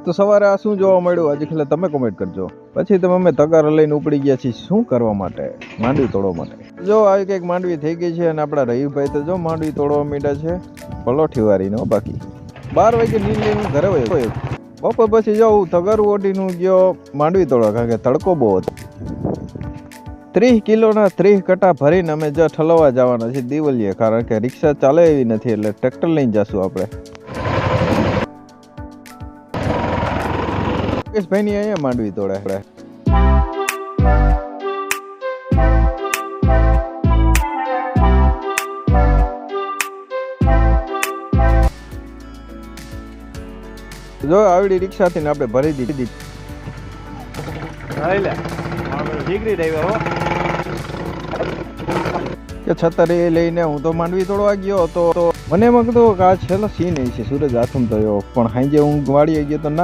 તો સવારે આ શું જોવા મળ્યું આજે ખાલી તમે કોમેન્ટ કરજો. પછી તમે અમે તગાર લઈને ઉપડી ગયા છીએ શું કરવા માટે? માંડવી તોડવા માટે. જો આવી કંઈક માંડવી થઈ ગઈ છે અને આપણા રહીભાઈ તો જો માંડવી તોડવા માંડ્યા છે પલોઠી વાળીનો. બાકી 12 વાગે નીંદ લઈને ઘરે વયો બપોર પછી જાઉં તગારું ઓઢીનું ગયો માંડવી તોડવા, કારણ કે તડકો બહુ હતો. 30 કિલોના 30 કટા ભરીને અમે જો ઠલવવા જવાના છે દિવલીએ, કારણ કે રિક્ષા ચાલે એવી નથી એટલે ટ્રેક્ટર લઈને જશું આપણે. ભાઈ ની અહીંયા માંડવી તોડે આપણે. જો આવડી રિક્ષાથી ને આપણે ભરી દીધી. કે છતરી લઈને હું તો માંડવી તોડવા ગયો તો મને એમાં કીધું કે આ છેલ્લો સીન છે સૂરજ આથમ થયો, પણ સાંજે હું વાડીએ ગયો તો ના